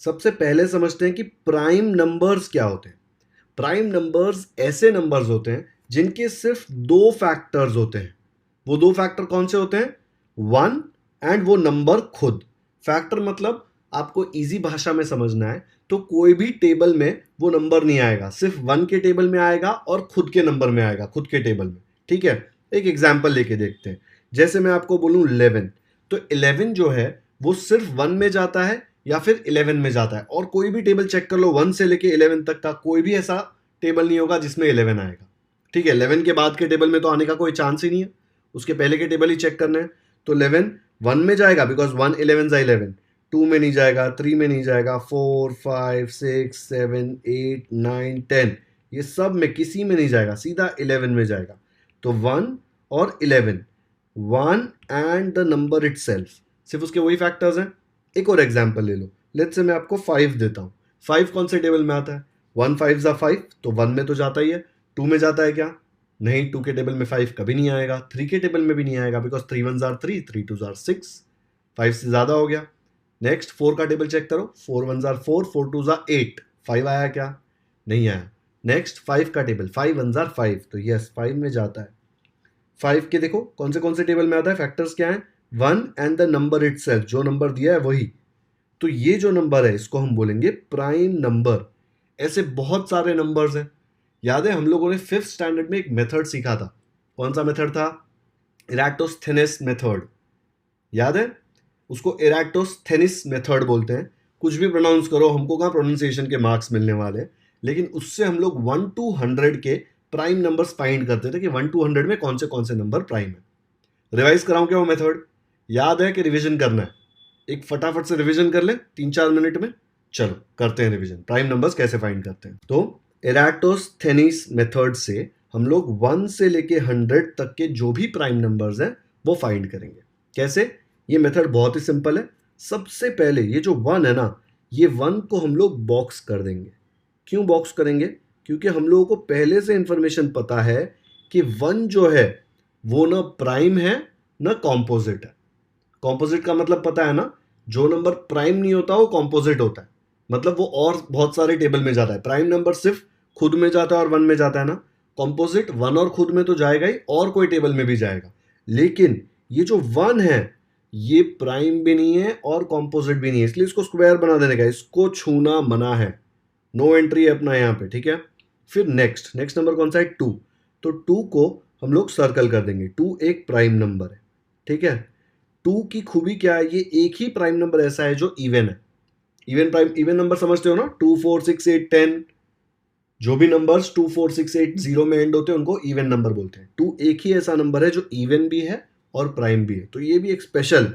सबसे पहले समझते हैं कि प्राइम नंबर्स क्या होते हैं। प्राइम नंबर्स ऐसे नंबर्स होते हैं जिनके सिर्फ दो फैक्टर्स होते हैं। वो दो फैक्टर कौन से होते हैं? वन एंड वो नंबर खुद। फैक्टर मतलब आपको इजी भाषा में समझना है तो कोई भी टेबल में वो नंबर नहीं आएगा, सिर्फ वन के टेबल में आएगा और खुद के नंबर में आएगा, खुद के टेबल में। ठीक है, एक एग्जाम्पल लेके देखते हैं। जैसे मैं आपको बोलूं 11, तो 11 जो है वो सिर्फ वन में जाता है या फिर 11 में जाता है। और कोई भी टेबल चेक कर लो, 1 से लेके 11 तक का कोई भी ऐसा टेबल नहीं होगा जिसमें 11 आएगा। ठीक है, 11 के बाद के टेबल में तो आने का कोई चांस ही नहीं है, उसके पहले के टेबल ही चेक करना है। तो 11 वन में जाएगा बिकॉज 1 11 जा 11, 2 में नहीं जाएगा, 3 में नहीं जाएगा, 4 5 6 7 8 9 10 ये सब में किसी में नहीं जाएगा, सीधा 11 में जाएगा। तो 1 और 11, 1 एंड द नंबर इटसेल्फ, सिर्फ उसके वही फैक्टर्स हैं। एक और एग्जांपल ले लो, लेट्स से मैं आपको 5 देता हूँ। 5 कौन से टेबल में आता है? 1 5 जा 5, तो 1 में तो जाता ही है। 2 में जाता है क्या? नहीं, 2 के टेबल में 5 कभी नहीं आएगा। 3 के टेबल में भी नहीं आएगा बिकॉज 3 1 जार 3, 3 2 जार 6, 5 से ज़्यादा हो गया। नेक्स्ट 4 का टेबल चेक करो, 4 1 जार 4, 4 2 जार 8, 5 आया क्या? नहीं आया। नेक्स्ट 5 का टेबल, 5 1 जार 5, तो यस 5 में जाता है। 5 के देखो कौन से टेबल में आता है, फैक्टर्स क्या है? 1 एंड द नंबर इटसेल्फ, जो नंबर दिया है वही। तो ये जो नंबर है इसको हम बोलेंगे प्राइम नंबर। ऐसे बहुत सारे नंबर्स हैं। याद है हम लोगों ने 5th स्टैंडर्ड में एक मेथड सीखा था। कौन सा मेथड था? इराटोस्थेनिस मेथड। याद है? उसको इराटोस्थेनिस मेथड बोलते हैं। कुछ भी प्रोनाउंस करो, हमको कहाँ प्रोनाउंसिएशन के मार्क्स मिलने वाले, लेकिन उससे हम लोग 1 to 100 के प्राइम नंबर्स फाइंड करते थे कि 1 to 100 में कौन से नंबर प्राइम है। रिवाइज कराऊं क्या वो मेथड? याद है कि रिवीजन करना है? एक फटाफट से रिवीजन कर ले 3-4 मिनट में। चलो करते हैं रिवीजन, प्राइम नंबर्स कैसे फाइंड करते हैं। तो इराटोस्थेनिस मेथड से हम लोग 1 से लेके 100 तक के जो भी प्राइम नंबर्स हैं वो फाइंड करेंगे। कैसे? ये मेथड बहुत ही सिंपल है। सबसे पहले ये जो 1 है ना, ये 1 को हम लोग बॉक्स कर देंगे। क्यों बॉक्स करेंगे? क्योंकि हम लोगों को पहले से इंफॉर्मेशन पता है कि 1 जो है वो ना प्राइम है ना कॉम्पोजिट है। कॉम्पोजिट का मतलब पता है ना, जो नंबर प्राइम नहीं होता वो कॉम्पोजिट होता है, मतलब वो और बहुत सारे टेबल में जाता है। प्राइम नंबर सिर्फ खुद में जाता है और 1 में जाता है ना, कॉम्पोजिट 1 और खुद में तो जाएगा ही और कोई टेबल में भी जाएगा। लेकिन ये जो 1 है ये प्राइम भी नहीं है और कॉम्पोजिट भी नहीं है, इसलिए इसको स्क्वायर बना देने का, इसको छूना मना है, नो एंट्री है अपना यहाँ पे। ठीक है, फिर नेक्स्ट नंबर कौन सा है? 2। तो 2 को हम लोग सर्कल कर देंगे। 2 एक प्राइम नंबर है। ठीक है, 2 की खूबी क्या है? ये एक ही प्राइम नंबर ऐसा है जो इवन है। इवन नंबर समझते हो ना, 2 4 6 8 10, जो भी नंबर्स 2 4 6 8 0 में एंड होते हैं उनको इवन नंबर बोलते हैं। 2 एक ही ऐसा नंबर है जो इवन भी है और प्राइम भी है, तो ये भी एक स्पेशल।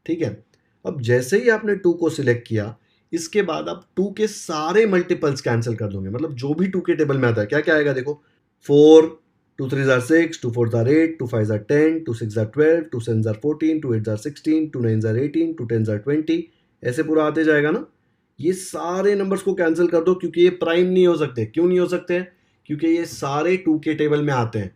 ठीक है, अब जैसे ही आपने 2 को सिलेक्ट किया, इसके बाद आप 2 के सारे मल्टीपल्स कैंसिल कर दोगे। मतलब जो भी 2 के टेबल में आता है क्या क्या आएगा देखो, 4 2 3 jar 6, 2 4 jar 8, 2 5 jar 10, 2 6 jar 12, 2 7 jar 14, 2 8 jar 16, 2 9 jar 18, 2 10 jar 20, ऐसे पूरा आते जाएगा ना। ये सारे नंबर्स को कैंसिल कर दो क्योंकि ये प्राइम नहीं हो सकते। क्यों नहीं हो सकते? क्योंकि ये सारे 2 के टेबल में आते हैं।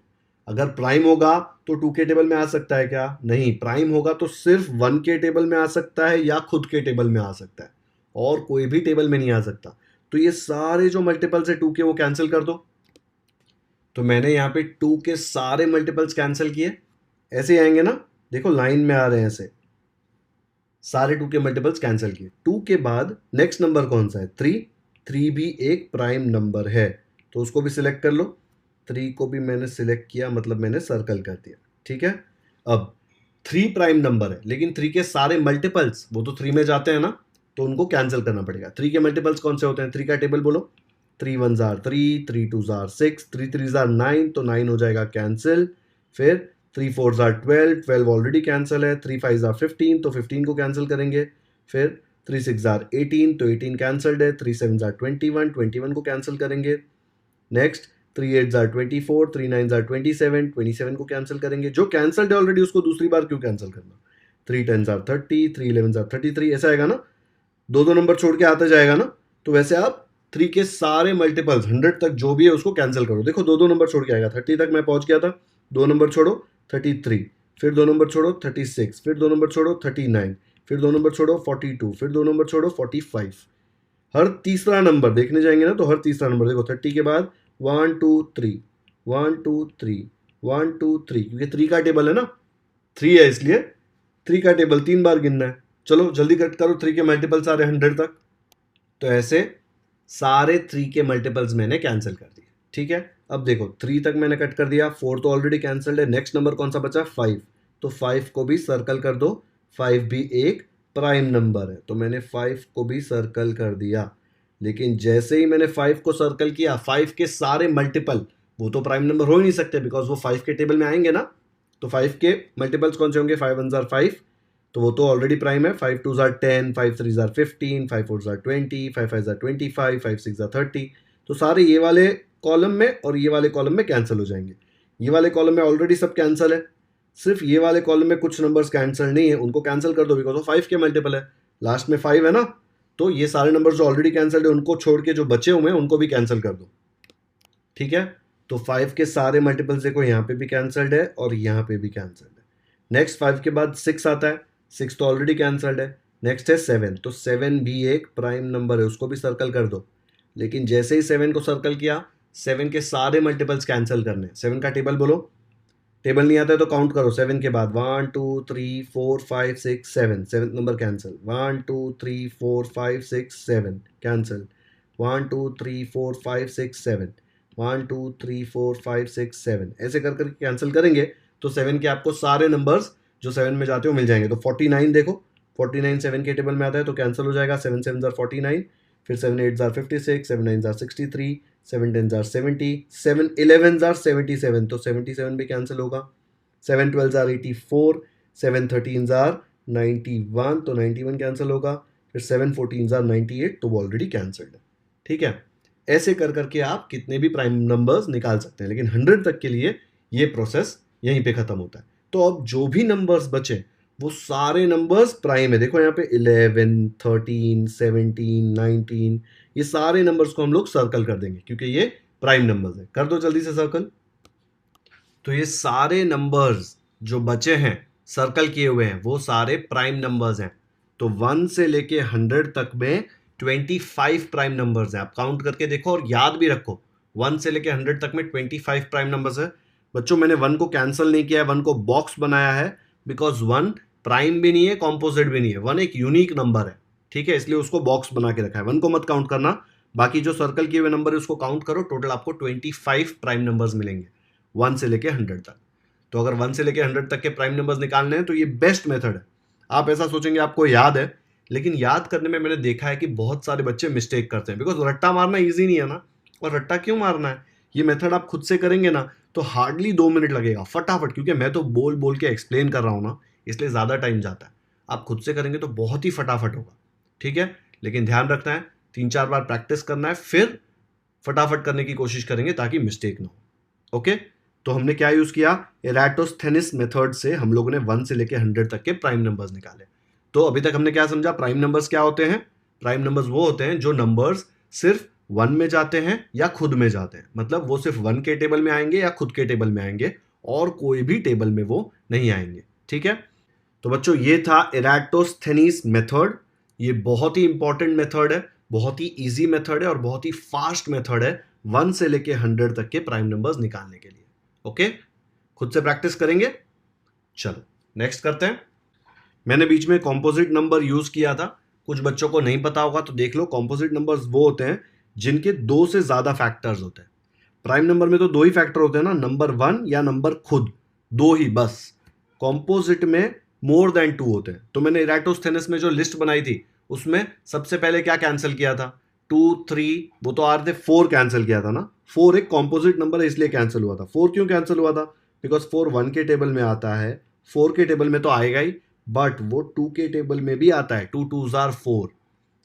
अगर प्राइम होगा तो 2 के टेबल में आ सकता है क्या? नहीं, प्राइम होगा तो सिर्फ 1 के टेबल में आ सकता है या खुद के टेबल में आ सकता है, और कोई भी टेबल में नहीं आ सकता। तो ये सारे जो मल्टीपल्स है 2 के वो कैंसिल कर दो। तो मैंने यहाँ पे 2 के सारे मल्टीपल्स कैंसिल किए, ऐसे ही आएंगे ना, देखो लाइन में आ रहे हैं ऐसे, सारे 2 के मल्टीपल्स कैंसिल किए। 2 के बाद नेक्स्ट नंबर कौन सा है? 3। 3 भी एक प्राइम नंबर है, तो उसको भी सिलेक्ट कर लो। 3 को भी मैंने सिलेक्ट किया, मतलब मैंने सर्कल कर दिया। ठीक है, अब 3 प्राइम नंबर है, लेकिन 3 के सारे मल्टीपल्स वो तो 3 में जाते हैं ना, तो उनको कैंसिल करना पड़ेगा। 3 के मल्टीपल्स कौन से होते हैं? 3 का टेबल बोलो। 3 1 जार 3, 3 2 जार 6, 3 3 जार 9, तो 9 हो जाएगा कैंसिल। फिर 3 4 जार 12, 12 ऑलरेडी कैंसिल है। 3 5 जार 15, तो 15 को कैंसिल करेंगे। फिर 3 6 जार 18, तो 18 कैंसिल्ड है। 3 7 जार 21, 21 को कैंसिल करेंगे। नेक्स्ट 3 8 जार 24, 3 9 जार 27, 27 को कैंसिल करेंगे। जो कैंसिल्ड है ऑलरेडी उसको दूसरी बार क्यों कैंसिल करना? 3 10 जार 30, 3 11 जार 33, ऐसा आएगा ना, दो नंबर छोड़ के आता जाएगा ना। तो वैसे आप 3 के सारे मल्टीपल्स 100 तक जो भी है उसको कैंसिल करो। देखो दो नंबर छोड़ के आएगा। 30 तक मैं पहुंच गया था, 2 नंबर छोड़ो 33, फिर 2 नंबर छोड़ो 36, फिर 2 नंबर छोड़ो 39, फिर 2 नंबर छोड़ो 42, फिर 2 नंबर छोड़ो 45, हर तीसरा नंबर देखने जाएंगे ना, तो हर तीसरा नंबर देखो 30 के बाद 1 2 3 1 2 3 1 2 3, क्योंकि 3 का टेबल है ना, 3 है इसलिए 3 का टेबल 3 बार गिनना है। चलो जल्दी कट करो, 3 के मल्टीपल सारे 100 तक। तो ऐसे सारे 3 के मल्टीपल्स मैंने कैंसिल कर दिए। ठीक है, अब देखो 3 तक मैंने कट कर दिया, 4 तो ऑलरेडी कैंसल्ड है। नेक्स्ट नंबर कौन सा बचा? 5। तो 5 को भी सर्कल कर दो, 5 भी एक प्राइम नंबर है, तो मैंने 5 को भी सर्कल कर दिया। लेकिन जैसे ही मैंने 5 को सर्कल किया, 5 के सारे मल्टीपल, वो तो प्राइम नंबर हो ही नहीं सकते बिकॉज वो 5 के टेबल में आएंगे ना। तो 5 के मल्टीपल्स कौन से होंगे? 5 1 5, तो वो तो ऑलरेडी प्राइम है। 5 2 10, 5 3 15, 5 4 20, 5 5 25, 5 6 30। तो सारे ये वाले कॉलम में और ये वाले कॉलम में कैंसिल हो जाएंगे। ये वाले कॉलम में ऑलरेडी सब कैंसिल है, सिर्फ ये वाले कॉलम में कुछ नंबर्स कैंसिल नहीं है, उनको कैंसिल कर दो बिकॉज वो 5 के मल्टीपल है। लास्ट में 5 है ना, तो ये सारे नंबर्स जो ऑलरेडी कैंसिल्ड है उनको छोड़ के जो बचे हुए हैं उनको भी कैंसिल कर दो। ठीक है, तो 5 के सारे मल्टीपल्स देखो, यहाँ पे भी कैंसिल्ड है और यहाँ पे भी कैंसिल्ड है। नेक्स्ट 5 के बाद 6 आता है, 6 तो ऑलरेडी कैंसिल्ड है। नेक्स्ट है 7, तो 7 भी एक प्राइम नंबर है, उसको भी सर्कल कर दो। लेकिन जैसे ही 7 को सर्कल किया, 7 के सारे मल्टीपल्स कैंसिल करने। 7 का टेबल बोलो, टेबल नहीं आता है तो काउंट करो। 7 के बाद 1 2 3 4 5 6 7, 7th नंबर कैंसिल। 1 2 3 4 5 6 7 कैंसिल। 1 2 3 4 5 6 7, 1 2 3 4 5 6 7, ऐसे कर करके कैंसिल करेंगे तो 7 के आपको सारे नंबर्स जो 7 में जाते हो मिल जाएंगे। तो 49 देखो, 49 7 के टेबल में आता है तो कैंसिल हो जाएगा। 7 7 49, फिर 7 8 56, 7 9 63, 7 10 70, 7 11 77, तो 77 भी कैंसिल होगा। 7 12 84, 7 13 91, तो 91 कैंसिल होगा। फिर 7 14 98, तो वो ऑलरेडी कैंसिल्ड है। ठीक है, ऐसे कर करके आप कितने भी प्राइम नंबर्स निकाल सकते हैं, लेकिन 100 तक के लिए ये प्रोसेस यहीं पे खत्म होता है। तो अब जो भी नंबर्स बचे वो सारे नंबर्स प्राइम है। देखो यहाँ पे 11 13 17 19, ये सारे नंबर्स को हम लोग सर्कल कर देंगे क्योंकि ये प्राइम नंबर्स है। कर दो जल्दी से सर्कल। तो ये सारे नंबर्स जो बचे हैं सर्कल किए हुए हैं वो सारे प्राइम नंबर्स हैं। तो 1 से लेके 100 तक में 25 प्राइम नंबर्स हैं। आप काउंट करके देखो और याद भी रखो, 1 से लेके 100 तक में 25 प्राइम नंबर्स है। बच्चों मैंने 1 को कैंसिल नहीं किया है, 1 को बॉक्स बनाया है बिकॉज 1 प्राइम भी नहीं है, कॉम्पोजिट भी नहीं है, 1 एक यूनिक नंबर है। ठीक है, इसलिए उसको बॉक्स बना के रखा है। 1 को मत काउंट करना, बाकी जो सर्कल किए हुए नंबर है उसको काउंट करो। टोटल आपको 25 प्राइम नंबर्स मिलेंगे 1 से लेके 100 तक। तो अगर 1 से लेके 100 तक के प्राइम नंबर्स निकालने हैं तो ये बेस्ट मेथड है। आप ऐसा सोचेंगे आपको याद है, लेकिन याद करने में मैंने देखा है कि बहुत सारे बच्चे मिस्टेक करते हैं बिकॉज रट्टा मारना ईजी नहीं है ना। और रट्टा क्यों मारना है, ये मेथड आप खुद से करेंगे ना तो हार्डली 2 मिनट लगेगा फटाफट, क्योंकि मैं तो बोल बोल के एक्सप्लेन कर रहा हूँ ना, इसलिए ज़्यादा टाइम जाता है। आप खुद से करेंगे तो बहुत ही फटाफट होगा। ठीक है, लेकिन ध्यान रखना है 3-4 बार प्रैक्टिस करना है, फिर फटाफट करने की कोशिश करेंगे ताकि मिस्टेक ना हो। ओके, तो हमने क्या यूज किया? एराटोस्थेनिस मेथड से हम लोगों ने 1 से लेके 100 तक के प्राइम नंबर्स निकाले। तो अभी तक हमने क्या समझा? प्राइम नंबर्स क्या होते हैं? प्राइम नंबर्स वो होते हैं जो नंबर्स सिर्फ 1 में जाते हैं या खुद में जाते हैं, मतलब वो सिर्फ 1 के टेबल में आएंगे या खुद के टेबल में आएंगे और कोई भी टेबल में वो नहीं आएंगे। ठीक है, तो बच्चों ये था एराटोस्थेनिस मेथड। ये बहुत ही इंपॉर्टेंट मेथड है, बहुत ही इजी मेथड है और बहुत ही फास्ट मेथड है 1 से लेके 100 तक के प्राइम नंबर्स निकालने के लिए। ओके, खुद से प्रैक्टिस करेंगे। चलो नेक्स्ट करते हैं। मैंने बीच में कॉम्पोजिट नंबर यूज किया था, कुछ बच्चों को नहीं पता होगा तो देख लो। कॉम्पोजिट नंबर्स वो होते हैं जिनके 2 से ज्यादा फैक्टर्स होते हैं। प्राइम नंबर में तो 2 ही फैक्टर होते हैं ना, नंबर 1 या नंबर खुद, 2 ही बस। कॉम्पोजिट में मोर देन 2 होते हैं। तो मैंने एराटोस्थेनिस में जो लिस्ट बनाई थी उसमें सबसे पहले क्या कैंसिल किया था? 2 3, वो तो आ रहे थे, 4 कैंसिल किया था ना। 4 एक कॉम्पोजिट नंबर है इसलिए कैंसिल हुआ था। 4 क्यों कैंसिल हुआ था? बिकॉज 4 1 के टेबल में आता है, 4 के टेबल में तो आएगा ही, बट वो 2 के टेबल में भी आता है। 2 2 4।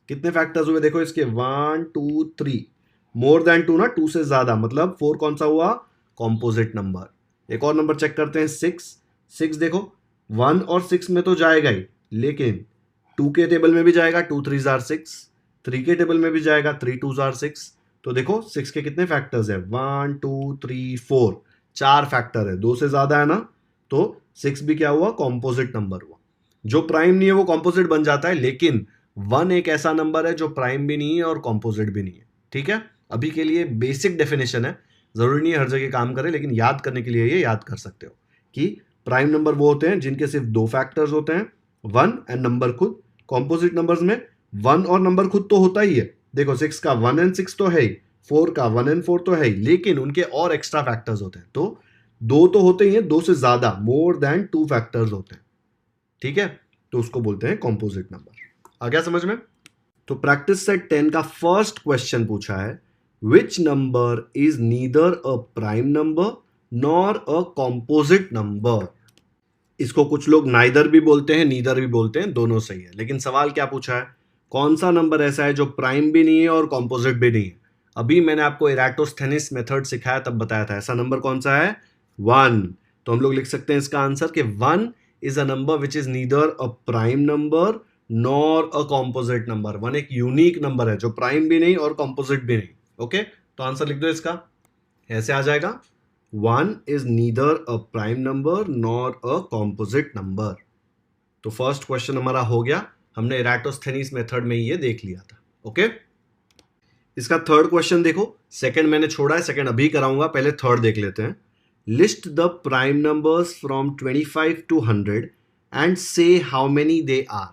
कितने फैक्टर्स हुए देखो इसके? 1 2 3, मोर देन 2 ना, 2 से ज्यादा, मतलब 4 कौन सा हुआ? Composite number. एक और नंबर चेक करते हैं, 6। 6 देखो 1 और 6 में तो जाएगा ही, लेकिन 2 के टेबल में भी जाएगा, 2 3 6। 3 के टेबल में भी जाएगा, 3 2 6। तो देखो 6 के कितने फैक्टर्स है? 1 2 3 4, 4 फैक्टर है, 2 से ज्यादा है ना, तो 6 भी क्या हुआ? कॉम्पोजिट नंबर हुआ। जो प्राइम नहीं है वो कॉम्पोजिट बन जाता है, लेकिन 1 एक ऐसा नंबर है जो प्राइम भी नहीं है और कॉम्पोजिट भी नहीं है। ठीक है, अभी के लिए बेसिक डेफिनेशन है, जरूरी नहीं है हर जगह काम करे, लेकिन याद करने के लिए ये याद कर सकते हो कि प्राइम नंबर वो होते हैं जिनके सिर्फ दो फैक्टर्स होते हैं, 1 एंड नंबर खुद। कॉम्पोजिट नंबर्स में 1 और नंबर खुद तो होता ही है, देखो 6 का 1 एंड 6 तो है ही, 4 का 1 एंड 4 तो है ही, लेकिन उनके और एक्स्ट्रा फैक्टर्स होते हैं, तो दो तो होते ही हैं, दो से ज्यादा, मोर देन 2 फैक्टर्स होते हैं। ठीक है, तो उसको बोलते हैं कॉम्पोजिट नंबर। आ गया समझ में? तो प्रैक्टिस सेट 10 का फर्स्ट क्वेश्चन पूछा है, which number is neither a prime number nor a composite number. इसको कुछ लोग नाइदर भी बोलते हैं, नीदर भी बोलते हैं, दोनों सही है, लेकिन सवाल क्या पूछा है, कौन सा नंबर ऐसा है जो प्राइम भी नहीं है और कॉम्पोजिट भी नहीं है। अभी मैंने आपको इराटोस्थेनिस मेथड सिखाया तब बताया था, ऐसा नंबर कौन सा है, 1। तो हम लोग लिख सकते हैं इसका आंसर कि 1 is a number which is neither a prime number nor a composite number. 1 एक यूनिक नंबर है जो प्राइम भी नहीं और कॉम्पोजिट भी नहीं। ओके, तो आंसर लिख दो इसका, ऐसे आ जाएगा, 1 is neither a prime number nor a composite number। तो फर्स्ट क्वेश्चन हमारा हो गया, हमने इराटोस्थेनिस मेथड में ये देख लिया था। ओके, इसका थर्ड क्वेश्चन देखो, सेकंड मैंने छोड़ा है, सेकंड अभी कराऊंगा, पहले थर्ड देख लेते हैं। List the prime numbers from 25 to 100 and say how many they are.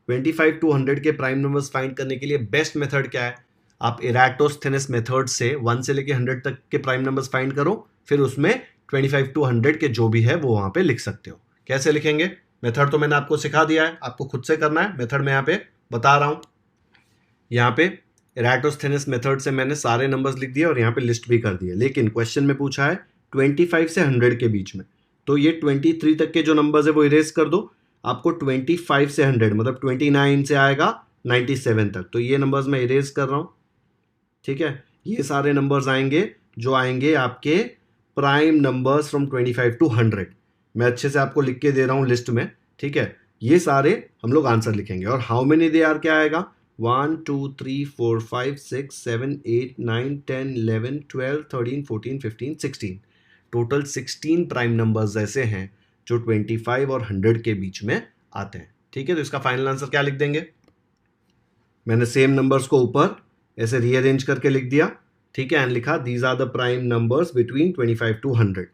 25 to 100 के प्राइम नंबर्स फाइंड करने के लिए बेस्ट मेथड क्या है, आप इराटोस्थेनिस मेथड से 1 से लेके 100 तक के प्राइम नंबर्स फाइंड करो, फिर उसमें 25 to 100 के जो भी है वो वहां पे लिख सकते हो। कैसे लिखेंगे, मेथड तो मैंने आपको सिखा दिया है, आपको खुद से करना है। मेथड मैं यहाँ पे बता रहा हूं, यहाँ पे इराटोस्थेनिस मेथड से मैंने सारे नंबर्स लिख दिए और यहाँ पे लिस्ट भी कर दिए, लेकिन क्वेश्चन में पूछा है 25 से 100 के बीच में, तो ये 23 तक के जो नंबर्स है वो इरेज कर दो। आपको 25 से 100 मतलब 29 से आएगा 97 तक, तो ये नंबर्स मैं इरेज कर रहा हूँ। ठीक है, ये सारे नंबर्स आएंगे जो आएंगे आपके प्राइम नंबर्स फ्रॉम 25 to 100। मैं अच्छे से आपको लिख के दे रहा हूँ लिस्ट में। ठीक है, ये सारे हम लोग आंसर लिखेंगे, और हाउ मेनी दे आर क्या आएगा, 1 2 3 4 5 6 7 8 9 10 11 12 13 14 15 16, टोटल 16 प्राइम नंबर्स ऐसे हैं जो 25 और 100 के बीच में आते हैं। ठीक है, तो इसका फाइनल आंसर क्या लिख देंगे, मैंने सेम नंबर्स को ऊपर ऐसे रीअरेंज करके लिख दिया। ठीक है, एंड लिखा these are the prime numbers between 25 to 100,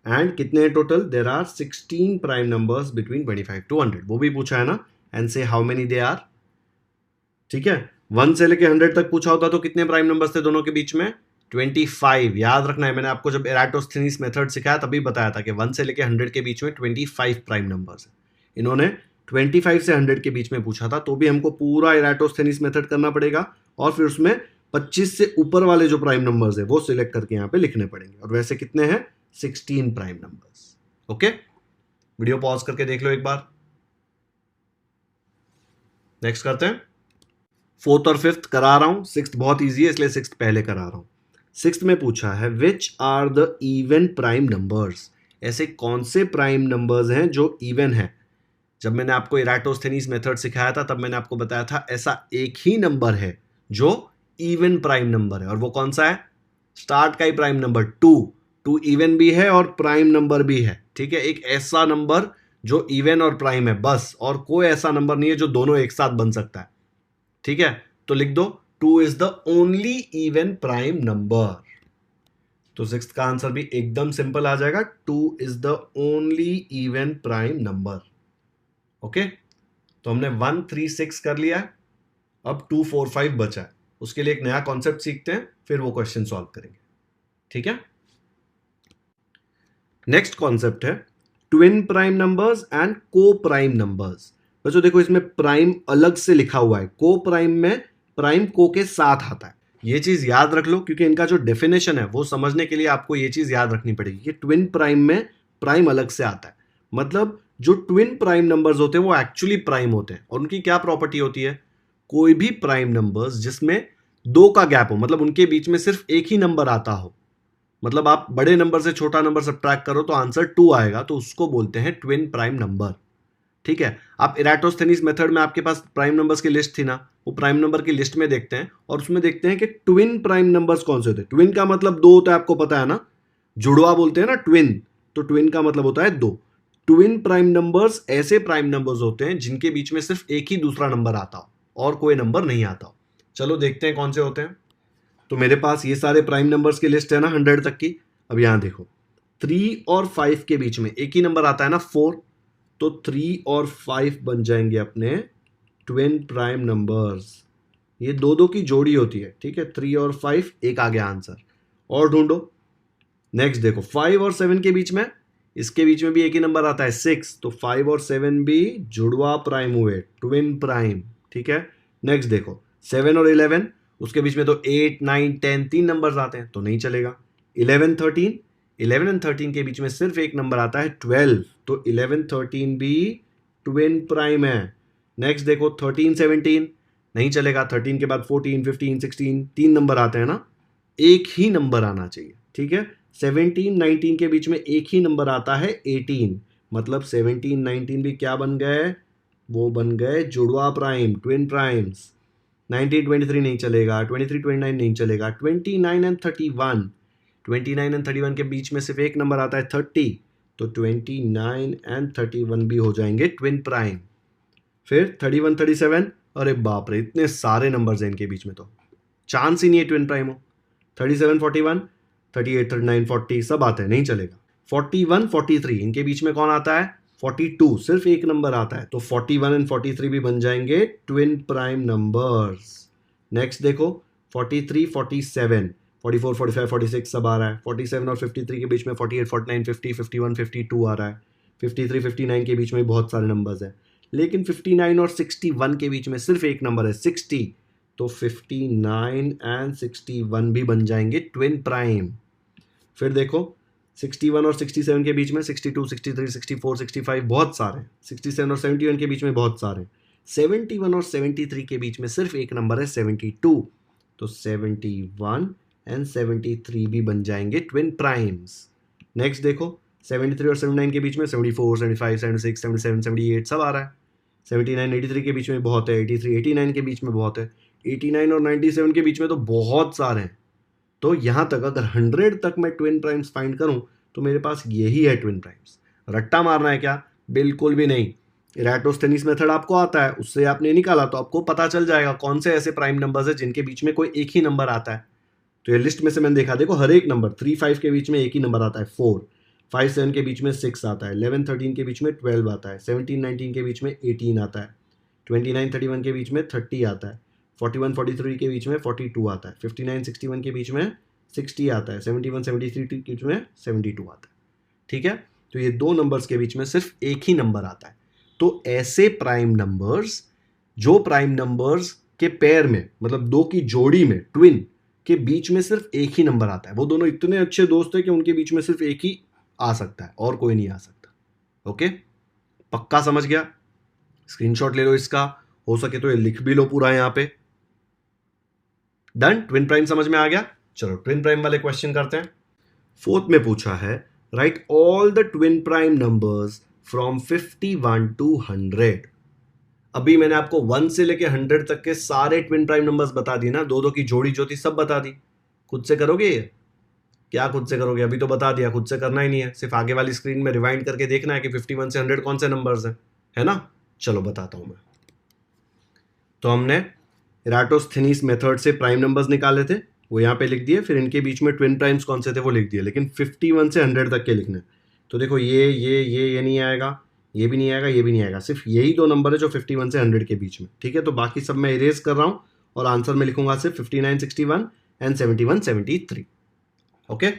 and कितने हैं total, there are 16 prime numbers between 25 to 100, वो भी पूछा है ना, and say how many they are. ठीक है, 1 से लेके 100 तक पूछा होता तो कितने प्राइम नंबर्स थे दोनों के बीच में, 25। याद रखना है, मैंने आपको जब इराटोस्थेनिस मेथड सिखाया तभी बताया था कि 1 से लेके 100 के बीच में 25 प्राइम नंबर्स है। इन्होंने 25 से 100 के बीच में पूछा था, तो भी हमको पूरा इराटोस्थेनिस मेथड करना पड़ेगा, और फिर उसमें 25 से ऊपर वाले जो प्राइम नंबर्स है वो सिलेक्ट करके यहाँ पे लिखने पड़ेंगे, और वैसे कितने हैं, 16 prime numbers. Okay, video pause करके देख लो एक बार। नेक्स्ट करते हैं, फोर्थ और फिफ्थ करा रहा हूं, सिक्स्थ बहुत इजी है इसलिए सिक्स्थ पहले करा रहा हूं। सिक्स्थ में पूछा है which are the even prime numbers, ऐसे कौन से प्राइम नंबर्स हैं जो इवन है। जब मैंने आपको इराटोस्थेनिस मेथड सिखाया था तब मैंने आपको बताया था ऐसा एक ही नंबर है जो इवन प्राइम नंबर है, और वो कौन सा है, स्टार्ट का ही प्राइम नंबर 2 इवन भी है और प्राइम नंबर भी है। ठीक है, एक ऐसा नंबर जो इवन और प्राइम है बस, और कोई ऐसा नंबर नहीं है जो दोनों एक साथ बन सकता है। ठीक है, तो लिख दो 2 is the only even prime number. तो सिक्स्थ का आंसर भी एकदम सिंपल आ जाएगा, 2 is the only even prime number. Okay, तो हमने 1 3 6 कर लिया है, अब 2 4 5 बचा है, उसके लिए एक नया कॉन्सेप्ट सीखते हैं, फिर वो क्वेश्चन सॉल्व करेंगे। ठीक है, नेक्स्ट कॉन्सेप्ट है ट्विन प्राइम नंबर्स एंड को प्राइम नंबर्स। बच्चों देखो, इसमें प्राइम अलग से लिखा हुआ है, को प्राइम में प्राइम को के साथ आता है। ये चीज याद रख लो, क्योंकि इनका जो डेफिनेशन है वो समझने के लिए आपको ये चीज याद रखनी पड़ेगी कि ट्विन प्राइम में प्राइम अलग से आता है। मतलब जो ट्विन प्राइम नंबर्स होते हैं वो एक्चुअली प्राइम होते हैं, और उनकी क्या प्रॉपर्टी होती है, कोई भी प्राइम नंबर्स जिसमें 2 का गैप हो, मतलब उनके बीच में सिर्फ एक ही नंबर आता हो, मतलब आप बड़े नंबर से छोटा नंबर सब्ट्रैक्ट करो तो आंसर 2 आएगा, तो उसको बोलते हैं ट्विन प्राइम नंबर। ठीक है, आप इराटोस्थेनिस मेथड में आपके पास प्राइम नंबर्स की लिस्ट थी ना, वो प्राइम नंबर की लिस्ट में देखते हैं और उसमें देखते हैं कि ट्विन प्राइम नंबर्स कौन से होते हैं। ट्विन का मतलब 2 होता है, आपको पता है ना, जुड़वा बोलते हैं ना ट्विन, तो ट्विन का मतलब होता है 2। ट्विन प्राइम नंबर्स ऐसे प्राइम नंबर्स होते हैं जिनके बीच में सिर्फ एक ही दूसरा नंबर आता हो, और कोई नंबर नहीं आता हो। चलो देखते हैं कौन से होते हैं। तो मेरे पास ये सारे प्राइम नंबर्स की लिस्ट है ना 100 तक की। अब यहां देखो 3 और 5 के बीच में एक ही नंबर आता है ना 4, तो 3 और 5 बन जाएंगे अपने ट्विन प्राइम नंबर्स। ये दो दो की जोड़ी होती है, ठीक है, 3 और 5, एक आ गया आंसर। और ढूंढो। नेक्स्ट देखो 5 और 7 के बीच में, इसके बीच में भी एक ही नंबर आता है 6, तो 5 और 7 भी जुड़वा प्राइम हुए, ट्विन प्राइम, ठीक है। नेक्स्ट देखो 7 और 11, उसके बीच में तो 8 9 10 तीन नंबर्स आते हैं, तो नहीं चलेगा। 11 13, 11 एंड 13 के बीच में सिर्फ एक नंबर आता है 12, तो 11 13 भी ट्विन प्राइम है। नेक्स्ट देखो 13 17, नहीं चलेगा। 13 के बाद 14 15 16 तीन नंबर आते हैं ना, एक ही नंबर आना चाहिए, ठीक है। 17 19 के बीच में एक ही नंबर आता है 18, मतलब 17 19 भी क्या बन गए, वो बन गए जुड़वा प्राइम, ट्विन प्राइम्स। 19 23 नहीं चलेगा, 23 29 नहीं चलेगा। 29 एंड 31, 29 एंड 31 के बीच में सिर्फ एक नंबर आता है 30, तो 29 एंड 31 भी हो जाएंगे ट्विन प्राइम। फिर 31 37, अरे बाप रे इतने सारे नंबर्स हैं इनके बीच में, तो चांस ही नहीं है ट्विन प्राइम हो। 37 41, 38 39 40 सब आते हैं, नहीं चलेगा। 41 43 इनके बीच में कौन आता है, 42 सिर्फ एक नंबर आता है, तो 41 एंड 43 भी बन जाएंगे ट्विन प्राइम नंबर्स। नेक्स्ट देखो 43 47, 44 45 46 सब आ रहा है। 47 और 53 के बीच में 48 49 50 51 52 आ रहा है। 53 59 के बीच में बहुत सारे नंबर्स हैं, लेकिन 59 और 61 के बीच में सिर्फ एक नंबर है 60, तो 59 एंड 61 भी बन जाएंगे ट्विन प्राइम। फिर देखो 61 और 67 के बीच में 62 63 64 65 बहुत सारे, 67 और 71 के बीच में बहुत सारे, 71 और 73 के बीच में सिर्फ एक नंबर है 72, तो 71 एंड 73 भी बन जाएंगे ट्विन प्राइम्स। नेक्स्ट देखो 73 और 79 के बीच में 74 75 76 77 78 सब आ रहा है। 79 83 के बीच में बहुत है, 83 89 के बीच में बहुत है, 89 और 97 के बीच में तो बहुत सारे हैं। तो यहाँ तक अगर 100 तक मैं ट्विन प्राइम्स फाइंड करूँ तो मेरे पास यही है ट्विन प्राइम्स। रट्टा मारना है क्या, बिल्कुल भी नहीं। इराटोस्थेनीज मेथड आपको आता है, उससे आपने निकाला तो आपको पता चल जाएगा कौन से ऐसे प्राइम नंबर्स है जिनके बीच में कोई एक ही नंबर आता है। तो ये लिस्ट में से मैंने देखा, देखो हर एक नंबर 3 5 के बीच में एक ही नंबर आता है 4, 5 7 के बीच में 6 आता है, 11 13 के बीच में 12 आता है, 17 19 के बीच में 18 आता है, 29 31 के बीच में 30 आता है, 41 43 के बीच में 42 आता है, 59 61 के बीच में 60 आता है, 71 73 के बीच में 72 आता है, ठीक है। तो ये दो नंबर्स के बीच में सिर्फ एक ही नंबर आता है। तो ऐसे प्राइम नंबर्स, जो प्राइम नंबर्स के पेयर में, मतलब दो की जोड़ी में, ट्विन के बीच में सिर्फ एक ही नंबर आता है, वो दोनों इतने अच्छे दोस्त हैं कि उनके बीच में सिर्फ एक ही आ सकता है और कोई नहीं आ सकता। ओके, पक्का समझ गया? स्क्रीनशॉट ले लो इसका, हो सके तो ये लिख भी लो पूरा यहां पे। डन, ट्विन प्राइम समझ में आ गया। चलो ट्विन प्राइम वाले क्वेश्चन करते हैं। फोर्थ में पूछा है right all the twin prime numbers from 51 to 100। अभी मैंने आपको 1 से लेके 100 तक के सारे ट्विन प्राइम नंबर्स बता दी ना, दो दो की जोड़ी जो थी सब बता दी। खुद से करोगे ये? क्या खुद से करोगे? अभी तो बता दिया, खुद से करना ही नहीं है, सिर्फ आगे वाली स्क्रीन में रिवाइंड करके देखना है कि 51 से 100 कौन से नंबर्स हैं, है ना। चलो बताता हूं मैं। तो हमने इराटोस्थेनीज मेथड से प्राइम नंबर्स निकाले थे, वो यहाँ पे लिख दिए, फिर इनके बीच में ट्विन प्राइम्स कौन से थे वो लिख दिए, लेकिन 51 से 100 तक के लिखने। तो देखो ये नहीं आएगा, ये भी नहीं आएगा, ये भी नहीं आएगा, सिर्फ यही दो नंबर है जो 51 से 100 के बीच में, ठीक है। तो बाकी सब मैं इरेज कर रहा हूँ और आंसर में लिखूंगा सिर्फ 59 61 एंड 71 73। ओके,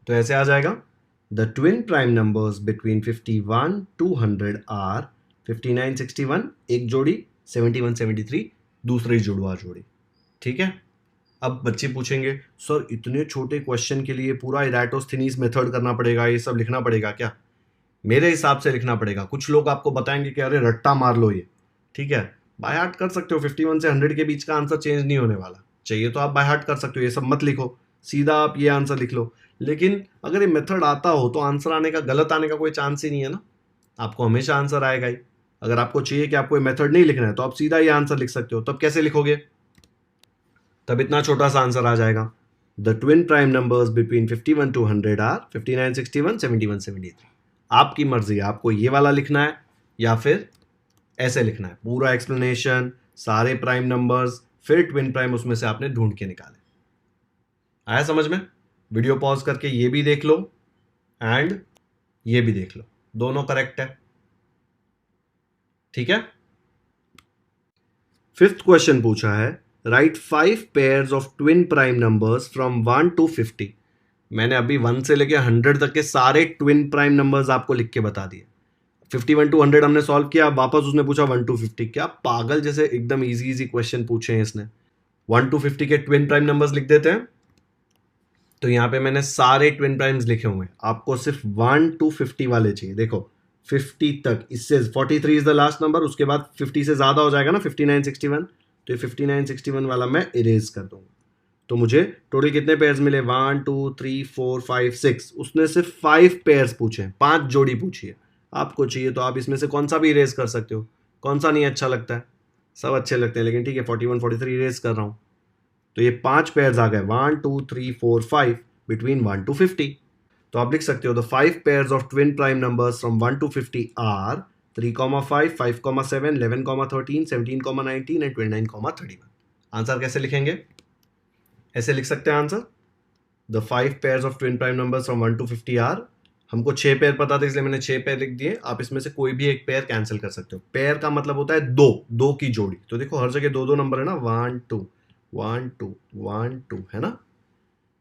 तो ऐसे आ जाएगा the twin prime numbers between 51 to 100 are 59 61 एक जोड़ी, 71 73 दूसरी जुड़वा जोड़ी, ठीक है। अब बच्चे पूछेंगे सर इतने छोटे क्वेश्चन के लिए पूरा इराटोस्थेनीज मेथड करना पड़ेगा, ये सब लिखना पड़ेगा क्या? मेरे हिसाब से लिखना पड़ेगा। कुछ लोग आपको बताएंगे कि अरे रट्टा मार लो ये, ठीक है, बाय हार्ट कर सकते हो। 51 से 100 के बीच का आंसर चेंज नहीं होने वाला, चाहिए तो आप बाय हार्ट कर सकते हो, ये सब मत लिखो, सीधा आप ये आंसर लिख लो। लेकिन अगर ये मेथड आता हो तो आंसर आने का, गलत आने का कोई चांस ही नहीं है ना, आपको हमेशा आंसर आएगा ही। अगर आपको चाहिए कि आपको ये मेथड नहीं लिखना है तो आप सीधा ये आंसर लिख सकते हो। तब कैसे लिखोगे? तब इतना छोटा सा आंसर आ जाएगा, the twin prime numbers between 51 to 100 are 59 61 71 73। आपकी मर्जी है, आपको ये वाला लिखना है या फिर ऐसे लिखना है, पूरा एक्सप्लेनेशन, सारे प्राइम नंबर्स, फिर ट्विन प्राइम उसमें से आपने ढूंढ के निकाले। आया समझ में? वीडियो पॉज करके ये भी देख लो एंड ये भी देख लो, दोनों करेक्ट है। ठीक है। फिफ्थ क्वेश्चन पूछा है, right 5 pairs of twin prime numbers from 1 to 50। मैंने अभी 1 से लेके 100 तक के सारे ट्विन प्राइम नंबर्स आपको लिख के बता दिए। 51 to 100 हमने सॉल्व किया, वापस उसने पूछा 1 to 50। क्या पागल जैसे एकदम इजी इजी क्वेश्चन पूछे हैं इसने। 1 to 50 के ट्विन प्राइम नंबर्स लिख देते हैं। तो यहां पे मैंने सारे ट्विन प्राइम्स लिखे हुए हैं, आपको सिर्फ 1 to 50 वाले चाहिए। देखो 50 तक, इससे 43 इज द लास्ट नंबर, उसके बाद 50 से ज्यादा हो जाएगा ना 59, 61, तो ये 59, 61 वाला मैं इरेज कर दूंगा। तो मुझे टोटल कितने पेयर्स मिले? 1 2 3 4 5 6। उसने सिर्फ 5 पेयर्स पूछे हैं, 5 जोड़ी पूछी है। आपको चाहिए तो आप इसमें से कौन सा भी इरेज कर सकते हो। कौन सा नहीं अच्छा लगता है? सब अच्छे लगते हैं, लेकिन ठीक है 41 43 इरेज कर रहा हूं। तो ये 5 पेयर्स आ गए, 1 2 3 4 5 बिटवीन 1 to 50। तो आप लिख सकते हो the 5 pairs of twin prime numbers from 1 to 50 are 3,5 5,7 11,13 17,19 and 29,31। Answer कैसे लिखेंगे? ऐसे लिख सकते हैं answer, the 5 pairs of twin prime numbers from 1 to 50 are. हमको 6 पेयर पता था इसलिए मैंने 6 पेयर लिख दिए। आप इसमें से कोई भी एक पेयर कैंसिल कर सकते हो। पेयर का मतलब होता है दो की जोड़ी। तो देखो हर जगह दो नंबर है ना, 1 2 1 2 1 2 है ना।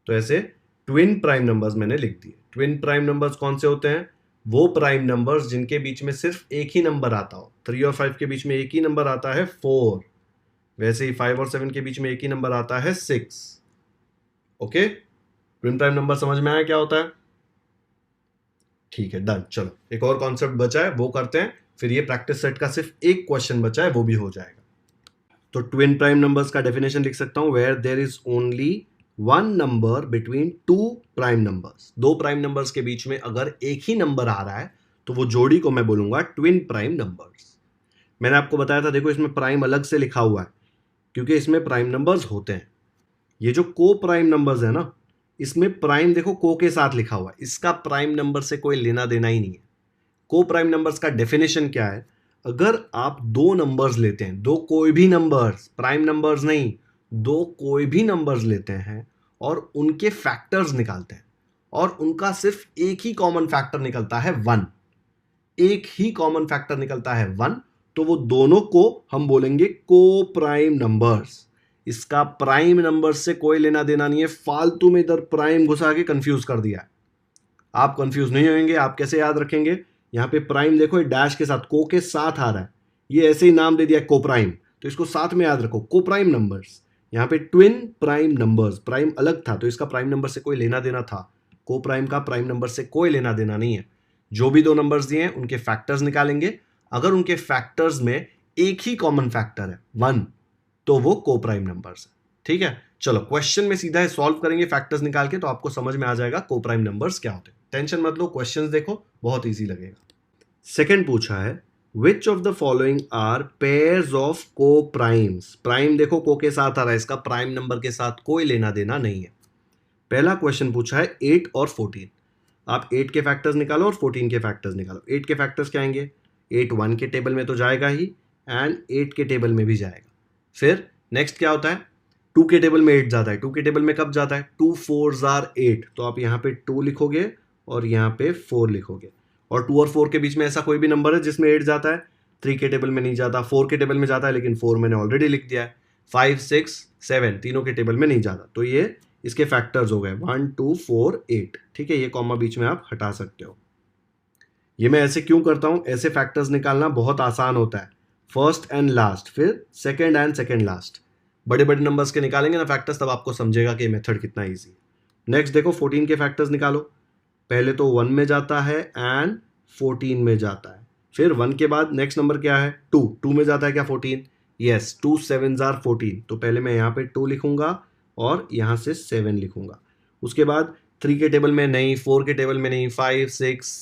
तो ऐसे ट्विन प्राइम नंबर्स मैंने लिख दिए। ट्विन प्राइम नंबर्स कौन से होते हैं? वो प्राइम नंबर्स जिनके बीच में सिर्फ एक ही नंबर आता हो। 3 और 5 के बीच में एक ही नंबर आता है 4, वैसे ही 5 और 7 के बीच में एक ही नंबर आता है 6। ओके, ट्विन प्राइम नंबर समझ में आया क्या होता है? ठीक है, डन। चलो एक और कॉन्सेप्ट बचा है, वो करते हैं, फिर ये प्रैक्टिस सेट का सिर्फ एक क्वेश्चन बचा है, वो भी हो जाएगा। तो ट्विन प्राइम नंबर्स का डेफिनेशन लिख सकता हूं, where there is only one number between two prime numbers. दो प्राइम नंबर्स के बीच में अगर एक ही नंबर आ रहा है तो वो जोड़ी को मैं बोलूंगा ट्विन प्राइम नंबर्स। मैंने आपको बताया था, देखो इसमें प्राइम अलग से लिखा हुआ है क्योंकि इसमें प्राइम नंबर्स होते हैं। ये जो को प्राइम नंबर्स है ना, इसमें प्राइम देखो को के साथ लिखा हुआ है, इसका प्राइम नंबर से कोई लेना देना ही नहीं है। को प्राइम नंबर्स का डेफिनेशन क्या है? अगर आप दो नंबर्स लेते हैं, दो कोई भी नंबर्स, प्राइम नंबर्स नहीं, दो कोई भी नंबर्स लेते हैं और उनके फैक्टर्स निकालते हैं और उनका सिर्फ एक ही कॉमन फैक्टर निकलता है 1, एक ही कॉमन फैक्टर निकलता है 1, तो वो दोनों को हम बोलेंगे को प्राइम नंबर्स। इसका प्राइम नंबर से कोई लेना देना नहीं है। फालतू में इधर प्राइम घुसा के कंफ्यूज कर दिया। आप कंफ्यूज नहीं होंगे। आप कैसे याद रखेंगे? यहाँ पे प्राइम देखो डैश के साथ, को के साथ आ रहा है, ये ऐसे ही नाम दे दिया को प्राइम, तो इसको साथ में याद रखो, को प्राइम नंबर्स। यहाँ पे ट्विन प्राइम नंबर्स, प्राइम अलग था तो इसका प्राइम नंबर से कोई लेना देना था, को प्राइम का प्राइम नंबर से कोई लेना देना नहीं है। जो भी दो नंबर्स दिए हैं उनके फैक्टर्स निकालेंगे, अगर उनके फैक्टर्स में एक ही कॉमन फैक्टर है 1 तो वो को प्राइम नंबर्स है। ठीक है, चलो क्वेश्चन में सीधा सॉल्व करेंगे फैक्टर्स निकाल के, तो आपको समझ में आ जाएगा को प्राइम नंबर्स क्या होते हैं। टेंशन मत लो, क्वेश्चंस देखो, बहुत इजी लगेगा। सेकंड पूछा है, which of the following are pairs of coprimes. Prime देखो को के साथ आ रहा है, इसका प्राइम नंबर के साथ कोई लेना देना नहीं है। पहला क्वेश्चन पूछा है 8 और 14। आप 8 के फैक्टर्स निकालो और 14 के फैक्टर्स निकालो। 8 के फैक्टर्स क्या आएंगे? 8 1 के टेबल में तो जाएगा ही एंड 8 के टेबल में भी जाएगा। फिर नेक्स्ट क्या होता है? 2 के टेबल में 8 जाता है। 2 के टेबल में कब जाता है? 2 4s are 8, तो आप यहाँ पे 2 लिखोगे और यहाँ पे 4 लिखोगे। और 2 और 4 के बीच में ऐसा कोई भी नंबर है जिसमें 8 जाता है? 3 के टेबल में नहीं जाता, 4 के टेबल में जाता है, लेकिन 4 मैंने ऑलरेडी लिख दिया है। 5 6 7 तीनों के टेबल में नहीं जाता, तो ये इसके फैक्टर्स हो गए 1 2 4 8। ठीक है, ये कॉमा बीच में आप हटा सकते हो। ये मैं ऐसे क्यों करता हूं? ऐसे फैक्टर्स निकालना बहुत आसान होता है। फर्स्ट एंड लास्ट, फिर सेकंड एंड सेकंड लास्ट। बड़े बड़े नंबर्स के निकालेंगे ना फैक्टर्स, तब आपको समझेगा कि मेथड कितना इजी। नेक्स्ट देखो 14 के फैक्टर्स निकालो। पहले तो 1 में जाता है एंड 14 में जाता है। फिर 1 के बाद नेक्स्ट नंबर क्या है? 2 में जाता है क्या 14? यस, 2 7s are 14, तो पहले मैं यहाँ पे 2 लिखूंगा और यहाँ से 7 लिखूंगा। उसके बाद 3 के टेबल में नहीं, 4 के टेबल में नहीं, 5 6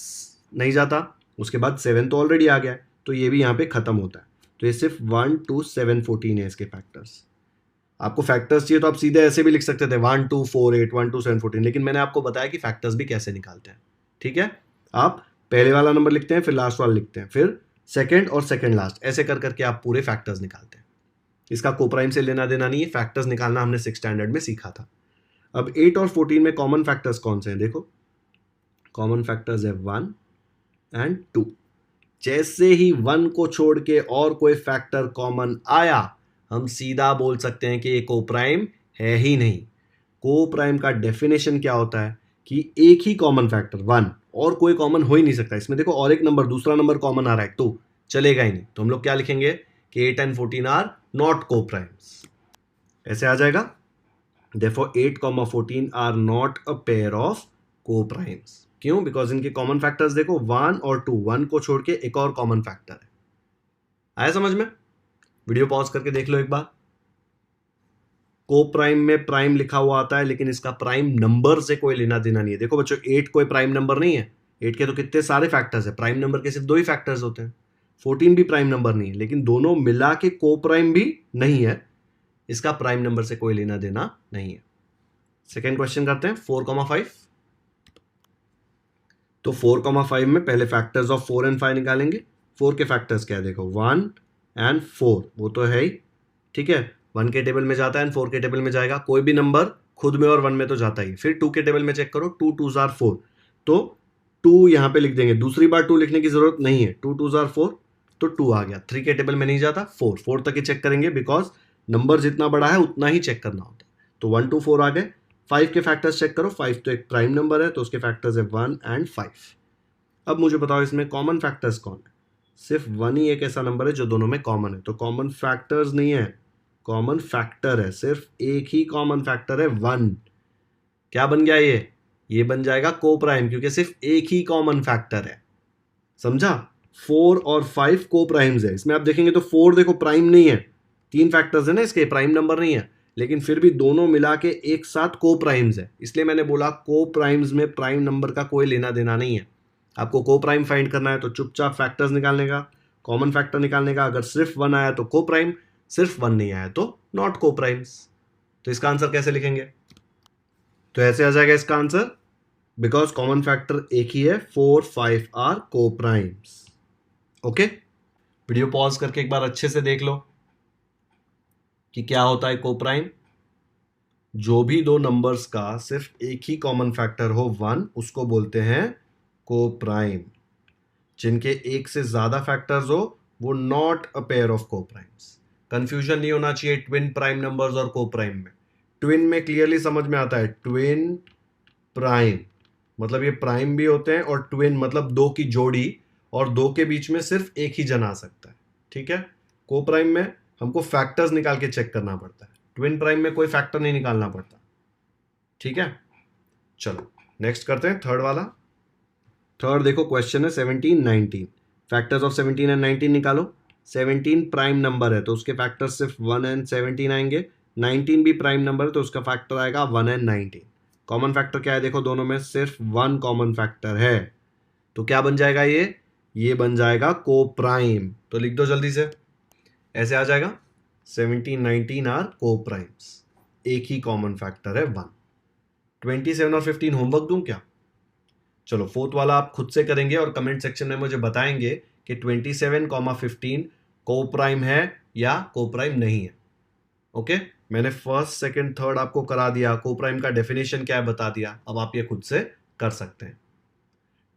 नहीं जाता। उसके बाद 7 तो ऑलरेडी आ गया है, तो ये भी यहाँ पे खत्म होता है। तो ये सिर्फ 1 2 7 14 है इसके फैक्टर्स। आपको फैक्टर्स चाहिए तो आप सीधे ऐसे भी लिख सकते थे 1 2 4 8 1 2 7 14, लेकिन मैंने आपको बताया कि फैक्टर्स भी कैसे निकालते हैं। ठीक है, आप पहले वाला नंबर लिखते हैं, फिर लास्ट वाला लिखते हैं, फिर सेकंड और सेकंड लास्ट, ऐसे कर करके आप पूरे फैक्टर्स निकालते हैं। इसका कोप्राइम से लेना देना नहीं है, फैक्टर्स निकालना हमने 6 स्टैंडर्ड में सीखा था। अब 8 और 14 में कॉमन फैक्टर्स कौन से हैं? देखो कॉमन फैक्टर्स है 1 एंड 2। जैसे ही 1 को छोड़ के और कोई फैक्टर कॉमन आया, हम सीधा बोल सकते हैं कि ये कोप्राइम है ही नहीं। कोप्राइम का डेफिनेशन क्या होता है कि एक ही कॉमन फैक्टर 1, और कोई कॉमन हो ही नहीं सकता। इसमें देखो और एक नंबर, दूसरा नंबर कॉमन आ रहा है तो चलेगा ही नहीं, तो हम लोग क्या लिखेंगे कि 8 एंड 14 आर नॉट कोप्राइम्स। ऐसे आ जाएगा, therefore 8, 14 are not a pair of coprimes. क्यों? बिकॉज इनके कॉमन फैक्टर्स देखो 1 और 2, 1 को छोड़ के एक और कॉमन फैक्टर है। आया समझ में? वीडियो पॉज करके देख लो एक बार। कोप्राइम में प्राइम लिखा हुआ आता है, लेकिन इसका प्राइम नंबर से कोई लेना देना नहीं है। देखो बच्चों 8 कोई प्राइम नंबर नहीं है, 8 के तो कितने सारे फैक्टर्स है, प्राइम नंबर के सिर्फ 2 ही फैक्टर्स होते हैं। 14 भी प्राइम नंबर नहीं है, लेकिन दोनों मिला के कोप्राइम भी नहीं है, इसका प्राइम नंबर से कोई लेना देना नहीं है। सेकेंड क्वेश्चन करते हैं 4,5। तो 4,5 में पहले फैक्टर्स ऑफ 4 एंड 5 निकालेंगे। 4 के फैक्टर्स क्या है? देखो 1 एंड 4, वो तो है ही, ठीक है। 1 के टेबल में जाता है एंड 4 के टेबल में जाएगा। कोई भी नंबर खुद में और 1 में तो जाता ही। फिर 2 के टेबल में चेक करो, 2 2s are 4, तो 2 यहां पे लिख देंगे, दूसरी बार 2 लिखने की जरूरत नहीं है। 2 2s are 4, तो 2 आ गया। 3 के टेबल में नहीं जाता, 4 तक ही चेक करेंगे, बिकॉज नंबर जितना बड़ा है उतना ही चेक करना होता है। तो 1 2 4 आ गए। 5 के फैक्टर्स चेक करो, 5 तो एक प्राइम नंबर है, तो उसके फैक्टर्स है 1 एंड 5। अब मुझे बताओ इसमें कॉमन फैक्टर्स कौन है? सिर्फ 1 ही एक ऐसा नंबर है जो दोनों में कॉमन है, तो कॉमन फैक्टर्स नहीं है, कॉमन फैक्टर है। सिर्फ एक ही कॉमन फैक्टर है 1। क्या बन गया ये बन जाएगा कोप्राइम, क्योंकि सिर्फ एक ही कॉमन फैक्टर है। समझा? 4 और 5 कोप्राइम्स है। इसमें आप देखेंगे तो 4 देखो प्राइम नहीं है, 3 फैक्टर्स है ना इसके, प्राइम नंबर नहीं है, लेकिन फिर भी दोनों मिला के एक साथ कोप्राइम्स है। इसलिए मैंने बोला कोप्राइम्स में प्राइम नंबर का कोई लेना देना नहीं है। आपको कोप्राइम फाइंड करना है तो चुपचाप फैक्टर्स निकालने का, कॉमन फैक्टर निकालने का। अगर सिर्फ 1 आया तो कोप्राइम, सिर्फ 1 नहीं आया तो नॉट कोप्राइम्स। तो इसका आंसर कैसे लिखेंगे? तो ऐसे आ जाएगा इसका आंसर, बिकॉज कॉमन फैक्टर एक ही है, 4 5 are coprimes. Okay, video pause करके एक बार अच्छे से देख लो कि क्या होता है कोप्राइम। जो भी दो नंबर्स का सिर्फ एक ही कॉमन फैक्टर हो 1, उसको बोलते हैं कोप्राइम। जिनके एक से ज्यादा फैक्टर्स हो वो not a pair of coprimes. Confusion नहीं होना चाहिए ट्विन प्राइम नंबर्स और कोप्राइम में। ट्विन में क्लियरली समझ में आता है, ट्विन प्राइम मतलब ये प्राइम भी होते हैं, और ट्विन मतलब दो की जोड़ी, और दो के बीच में सिर्फ एक ही जन आ सकता है, ठीक है। कोप्राइम में हमको फैक्टर्स निकाल के चेक करना पड़ता है, ट्विन प्राइम में कोई फैक्टर नहीं निकालना पड़ता, ठीक है। चलो नेक्स्ट करते हैं थर्ड वाला। थर्ड देखो क्वेश्चन है 17 19, फैक्टर्स ऑफ 17 एंड 19 निकालो। 17 प्राइम नंबर है तो उसके फैक्टर्स सिर्फ 1 एंड 17 आएंगे। 19 भी प्राइम नंबर है तो उसका फैक्टर आएगा 1 एंड 19। कॉमन फैक्टर क्या है? देखो दोनों में सिर्फ 1 कॉमन फैक्टर है, तो क्या बन जाएगा ये बन जाएगा कोप्राइम। तो लिख दो जल्दी से, ऐसे आ जाएगा 17 19 आर कोप्राइम्स, एक ही कॉमन फैक्टर है 1। 27 और 15 होमवर्क दूं क्या? चलो फोर्थ वाला आप खुद से करेंगे और कमेंट सेक्शन में मुझे बताएंगे कि 27, 15 कोप्राइम है या कोप्राइम नहीं है। ओके, मैंने फर्स्ट सेकंड थर्ड आपको करा दिया, कोप्राइम का डेफिनेशन क्या है बता दिया, अब आप ये खुद से कर सकते हैं।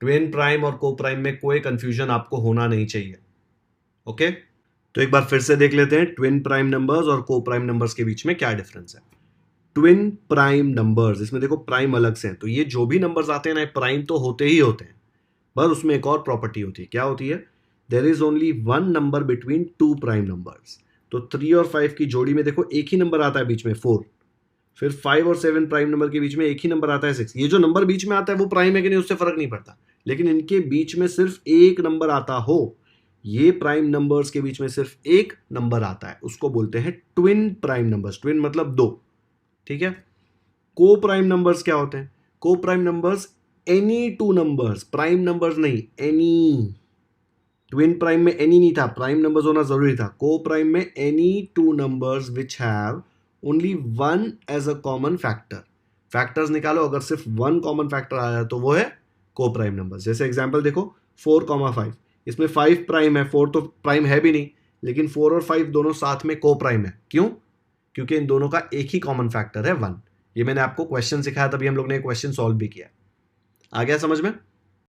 ट्विन प्राइम और कोप्राइम में कोई कंफ्यूजन आपको होना नहीं चाहिए। ओके, तो एक बार फिर से देख लेते हैं ट्विन प्राइम नंबर्स और कोप्राइम नंबर्स के बीच में क्या डिफरेंस है। ट्विन प्राइम नंबर्स, इसमें देखो प्राइम अलग से हैं, तो ये जो भी नंबर्स आते हैं ना प्राइम तो होते ही होते हैं, बस उसमें एक और प्रॉपर्टी होती है। क्या होती है? There is only one number between two prime numbers. तो 3 और 5 की जोड़ी में देखो एक ही नंबर आता है बीच में 4, फिर 5 और 7 प्राइम नंबर के बीच में एक ही नंबर आता है 6। ये जो नंबर बीच में आता है वो प्राइम है कि नहीं उससे फर्क नहीं पड़ता, लेकिन इनके बीच में सिर्फ एक नंबर आता हो, ये प्राइम नंबर्स के बीच में सिर्फ एक नंबर आता है, उसको बोलते हैं ट्विन प्राइम नंबर्स। ट्विन मतलब दो, ठीक है। को प्राइम नंबर्स क्या होते हैं? को prime numbers any two numbers, prime numbers नहीं, एनी। ट्विन प्राइम में एनी नहीं था, प्राइम नंबर्स होना जरूरी था। को प्राइम में any two numbers which have only one as a common factor. Factors निकालो, अगर सिर्फ वन कॉमन फैक्टर आया तो वो है को प्राइम नंबर्स। जैसे एग्जांपल देखो 4, 5, इसमें 5 प्राइम है, 4 तो प्राइम है भी नहीं, लेकिन 4 और 5 दोनों साथ में को प्राइम है। क्यों? क्योंकि इन दोनों का एक ही कॉमन फैक्टर है 1। ये मैंने आपको क्वेश्चन सिखाया, तभी हम लोग ने क्वेश्चन सॉल्व भी किया। आ गया समझ में?